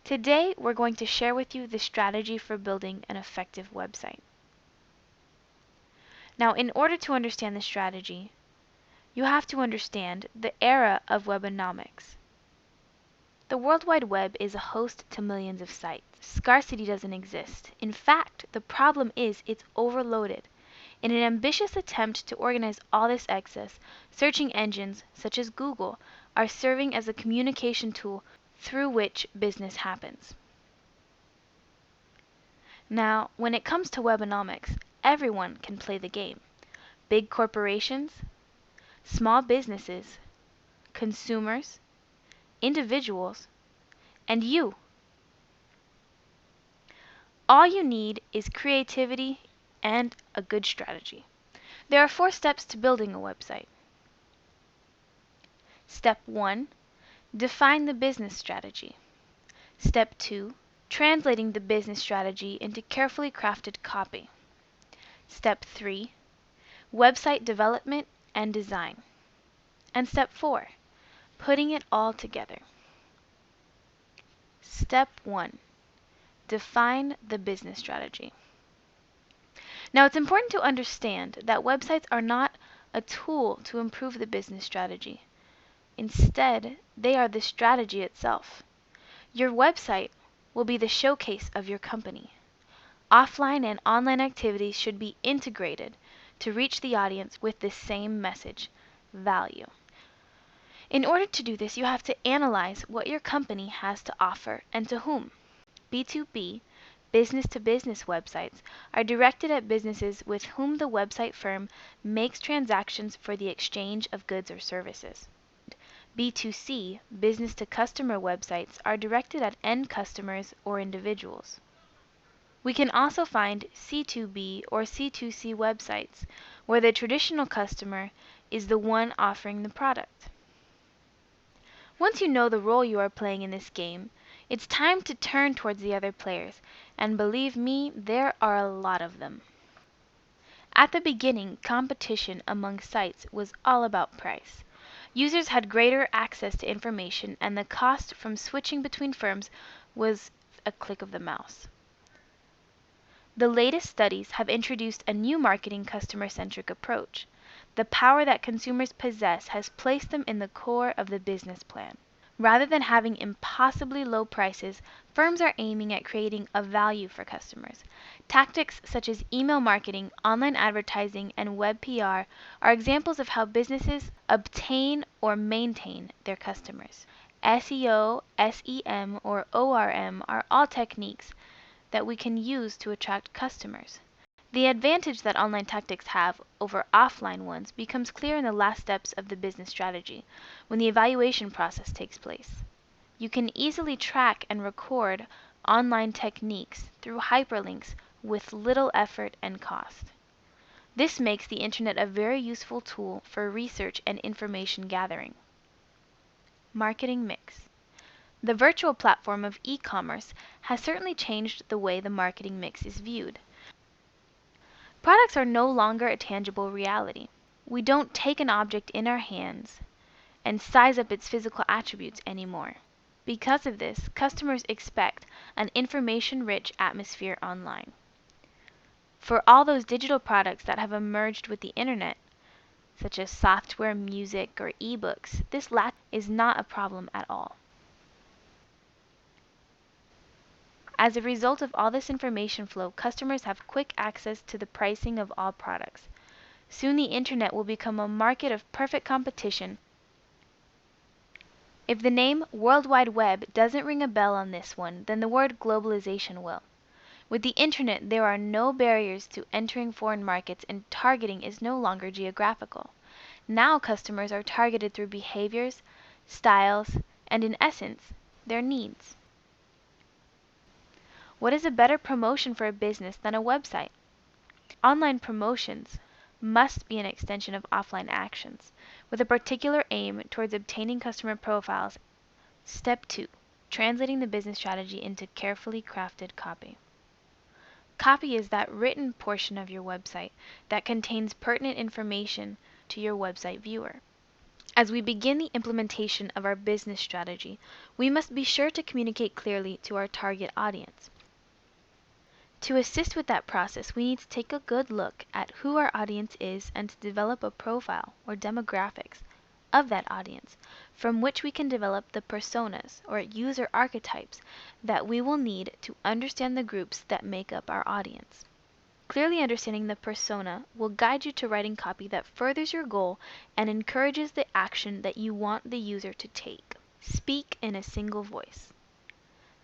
Today, we're going to share with you the strategy for building an effective website. Now, in order to understand the strategy, you have to understand the era of Webonomics. The World Wide Web is a host to millions of sites. Scarcity doesn't exist. In fact, the problem is it's overloaded. In an ambitious attempt to organize all this excess, searching engines, such as Google, are serving as a communication tool through which business happens. Now, when it comes to Webonomics, everyone can play the game. Big corporations, small businesses, consumers, individuals, and you. All you need is creativity and a good strategy. There are 4 steps to building a website. Step 1. Define the business strategy. Step 2. Translating the business strategy into carefully crafted copy. Step 3. Website development and design. And Step 4. Putting it all together. Step 1. Define the business strategy. Now, it's important to understand that websites are not a tool to improve the business strategy. Instead, they are the strategy itself. Your website will be the showcase of your company. Offline and online activities should be integrated to reach the audience with the same message, value. In order to do this, you have to analyze what your company has to offer and to whom. B2B, business-to-business websites are directed at businesses with whom the website firm makes transactions for the exchange of goods or services. B2C, business-to-customer websites are directed at end customers or individuals. We can also find C2B or C2C websites, where the traditional customer is the one offering the product. Once you know the role you are playing in this game, it's time to turn towards the other players, and believe me, there are a lot of them. At the beginning, competition among sites was all about price. Users had greater access to information, and the cost from switching between firms was a click of the mouse. The latest studies have introduced a new marketing customer-centric approach. The power that consumers possess has placed them in the core of the business plan. Rather than having impossibly low prices, firms are aiming at creating a value for customers. Tactics such as email marketing, online advertising, and web PR are examples of how businesses obtain or maintain their customers. SEO, SEM, or ORM are all techniques that we can use to attract customers. The advantage that online tactics have over offline ones becomes clear in the last steps of the business strategy, when the evaluation process takes place. You can easily track and record online techniques through hyperlinks with little effort and cost. This makes the internet a very useful tool for research and information gathering. Marketing mix. The virtual platform of e-commerce has certainly changed the way the marketing mix is viewed. Products are no longer a tangible reality. We don't take an object in our hands and size up its physical attributes anymore. Because of this, customers expect an information-rich atmosphere online. For all those digital products that have emerged with the internet, such as software, music, or ebooks, this lack is not a problem at all. As a result of all this information flow, customers have quick access to the pricing of all products. Soon the internet will become a market of perfect competition. If the name World Wide Web doesn't ring a bell on this one, then the word globalization will. With the internet, there are no barriers to entering foreign markets, and targeting is no longer geographical. Now customers are targeted through behaviors, styles, and in essence, their needs. What is a better promotion for a business than a website? Online promotions must be an extension of offline actions, with a particular aim towards obtaining customer profiles. Step 2. Translating the business strategy into carefully crafted copy. Copy is that written portion of your website that contains pertinent information to your website viewer. As we begin the implementation of our business strategy, we must be sure to communicate clearly to our target audience. To assist with that process, we need to take a good look at who our audience is and to develop a profile or demographics of that audience from which we can develop the personas or user archetypes that we will need to understand the groups that make up our audience. Clearly understanding the persona will guide you to writing copy that furthers your goal and encourages the action that you want the user to take. Speak in a single voice.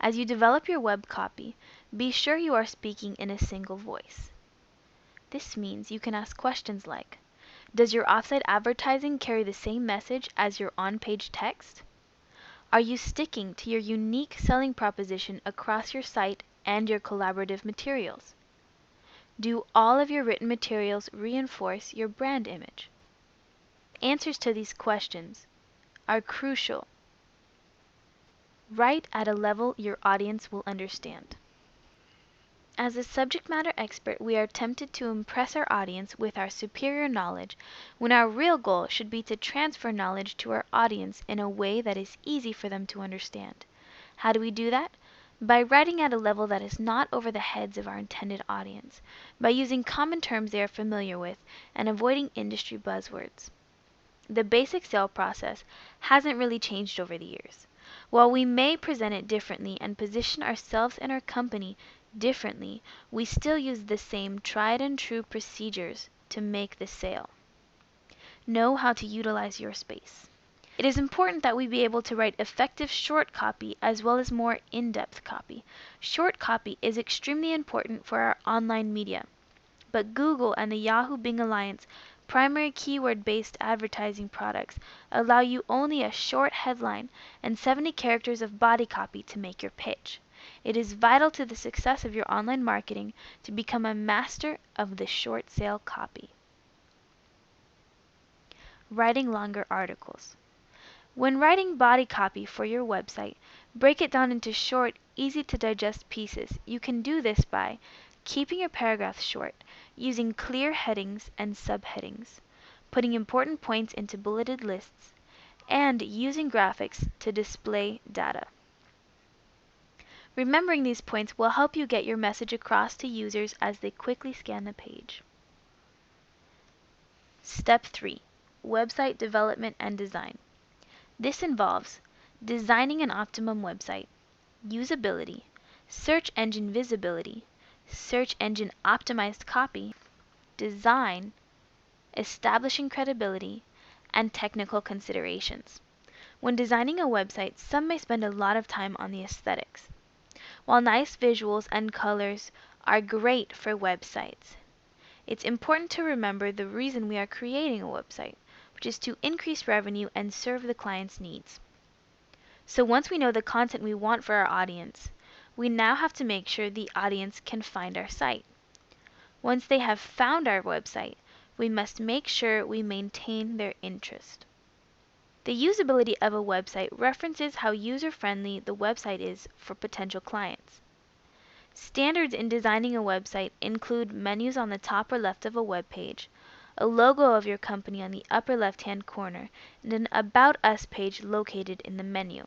As you develop your web copy, be sure you are speaking in a single voice. This means you can ask questions like, does your offsite advertising carry the same message as your on-page text? Are you sticking to your unique selling proposition across your site and your collaborative materials? Do all of your written materials reinforce your brand image? Answers to these questions are crucial. Write at a level your audience will understand. As a subject matter expert, we are tempted to impress our audience with our superior knowledge when our real goal should be to transfer knowledge to our audience in a way that is easy for them to understand. How do we do that? By writing at a level that is not over the heads of our intended audience, by using common terms they are familiar with, and avoiding industry buzzwords. The basic sale process hasn't really changed over the years. While we may present it differently and position ourselves and our company differently, we still use the same tried and true procedures to make the sale. Know how to utilize your space. It is important that we be able to write effective short copy as well as more in-depth copy. Short copy is extremely important for our online media, but Google and the Yahoo Bing Alliance primary keyword-based advertising products allow you only a short headline and 70 characters of body copy to make your pitch. It is vital to the success of your online marketing to become a master of the short sale copy. Writing longer articles. When writing body copy for your website, break it down into short, easy to digest pieces. You can do this by keeping your paragraphs short, using clear headings and subheadings, putting important points into bulleted lists, and using graphics to display data. Remembering these points will help you get your message across to users as they quickly scan the page. Step 3. Website development and design. This involves designing an optimum website, usability, search engine visibility, search engine optimized copy, design, establishing credibility, and technical considerations. When designing a website, some may spend a lot of time on the aesthetics. While nice visuals and colors are great for websites, it's important to remember the reason we are creating a website, which is to increase revenue and serve the client's needs. So once we know the content we want for our audience, we now have to make sure the audience can find our site. Once they have found our website, we must make sure we maintain their interest. The usability of a website references how user-friendly the website is for potential clients. Standards in designing a website include menus on the top or left of a web page, a logo of your company on the upper left-hand corner, and an About Us page located in the menu.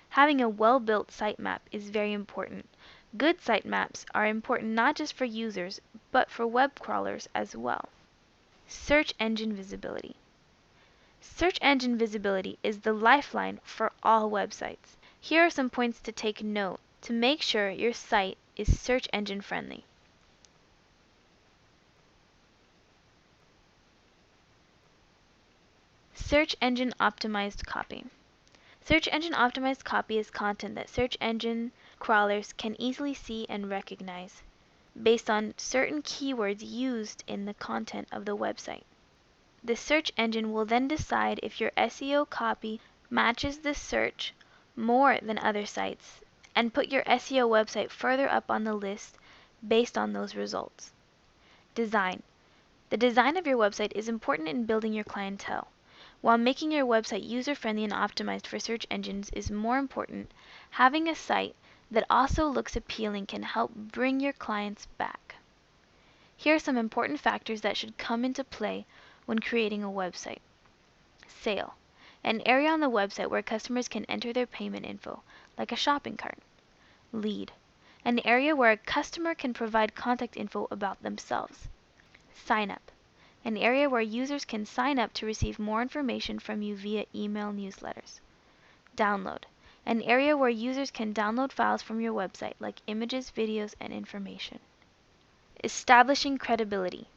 Having a well-built sitemap is very important. Good sitemaps are important not just for users, but for web crawlers as well. Search engine visibility. Search engine visibility is the lifeline for all websites. Here are some points to take note to make sure your site is search engine friendly. Search engine optimized copy. Search engine optimized copy is content that search engine crawlers can easily see and recognize based on certain keywords used in the content of the website. The search engine will then decide if your SEO copy matches the search more than other sites and put your SEO website further up on the list based on those results. Design. The design of your website is important in building your clientele. While making your website user-friendly and optimized for search engines is more important, having a site that also looks appealing can help bring your clients back. Here are some important factors that should come into play when creating a website. Sale, an area on the website where customers can enter their payment info, like a shopping cart. Lead, an area where a customer can provide contact info about themselves. Sign up, an area where users can sign up to receive more information from you via email newsletters. Download, an area where users can download files from your website like images, videos, and information. Establishing credibility.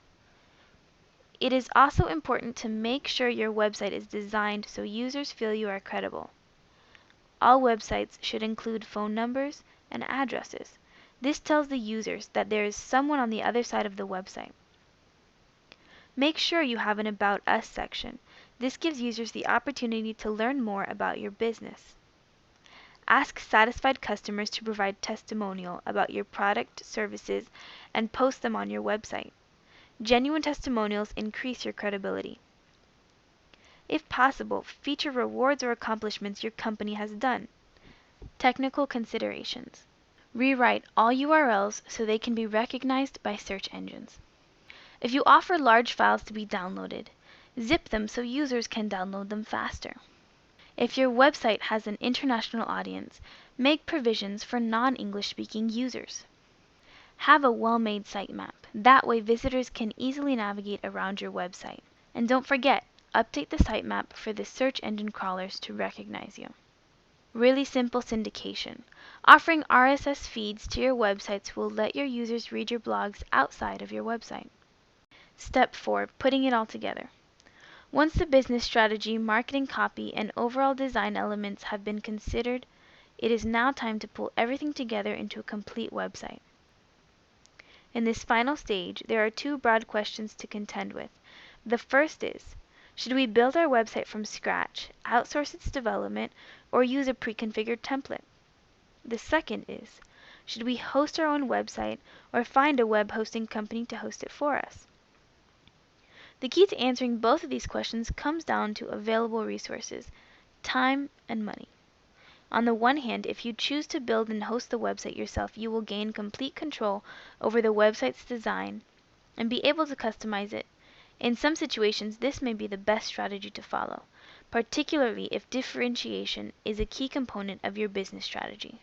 It is also important to make sure your website is designed so users feel you are credible. All websites should include phone numbers and addresses. This tells the users that there is someone on the other side of the website. Make sure you have an About Us section. This gives users the opportunity to learn more about your business. Ask satisfied customers to provide testimonial about your product, services, and post them on your website. Genuine testimonials increase your credibility. If possible, feature rewards or accomplishments your company has done. Technical considerations. Rewrite all URLs so they can be recognized by search engines. If you offer large files to be downloaded, zip them so users can download them faster. If your website has an international audience, make provisions for non-English speaking users. Have a well-made sitemap. That way visitors can easily navigate around your website. And don't forget, update the sitemap for the search engine crawlers to recognize you. Really simple syndication. Offering RSS feeds to your websites will let your users read your blogs outside of your website. Step 4. Putting it all together. Once the business strategy, marketing copy, and overall design elements have been considered, it is now time to pull everything together into a complete website. In this final stage, there are two broad questions to contend with. The first is, should we build our website from scratch, outsource its development, or use a pre-configured template? The second is, should we host our own website or find a web hosting company to host it for us? The key to answering both of these questions comes down to available resources, time and money. On the one hand, if you choose to build and host the website yourself, you will gain complete control over the website's design and be able to customize it. In some situations, this may be the best strategy to follow, particularly if differentiation is a key component of your business strategy.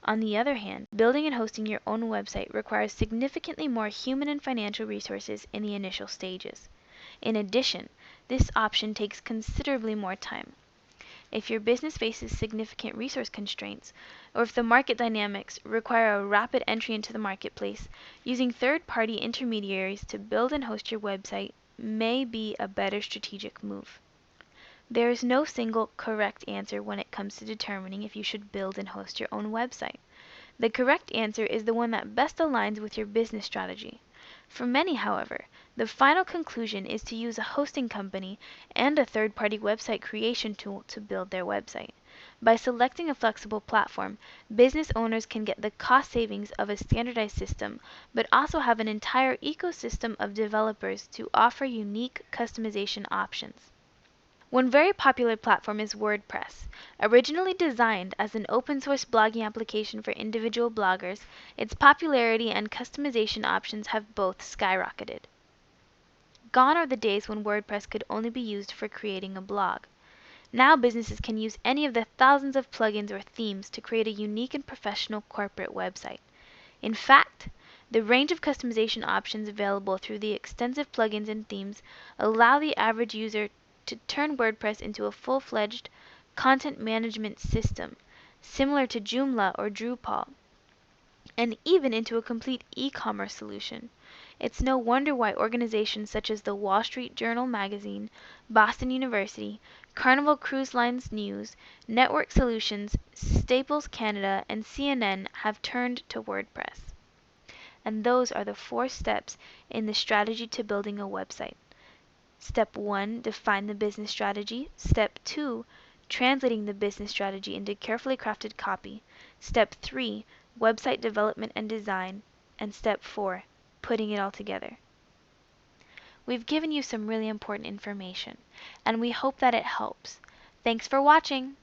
On the other hand, building and hosting your own website requires significantly more human and financial resources in the initial stages. In addition, this option takes considerably more time. If your business faces significant resource constraints, or if the market dynamics require a rapid entry into the marketplace, using third-party intermediaries to build and host your website may be a better strategic move. There is no single correct answer when it comes to determining if you should build and host your own website. The correct answer is the one that best aligns with your business strategy. For many, however, the final conclusion is to use a hosting company and a third-party website creation tool to build their website. By selecting a flexible platform, business owners can get the cost savings of a standardized system, but also have an entire ecosystem of developers to offer unique customization options. One very popular platform is WordPress. Originally designed as an open-source blogging application for individual bloggers, its popularity and customization options have both skyrocketed. Gone are the days when WordPress could only be used for creating a blog. Now businesses can use any of the thousands of plugins or themes to create a unique and professional corporate website. In fact, the range of customization options available through the extensive plugins and themes allow the average user to turn WordPress into a full-fledged content management system, similar to Joomla or Drupal, and even into a complete e-commerce solution. It's no wonder why organizations such as the Wall Street Journal magazine, Boston University, Carnival Cruise Lines News, Network Solutions, Staples Canada, and CNN have turned to WordPress. And those are the 4 steps in the strategy to building a website. Step 1, define the business strategy. Step 2, translating the business strategy into carefully crafted copy. Step 3, website development and design. And step 4, putting it all together. We've given you some really important information, and we hope that it helps. Thanks for watching!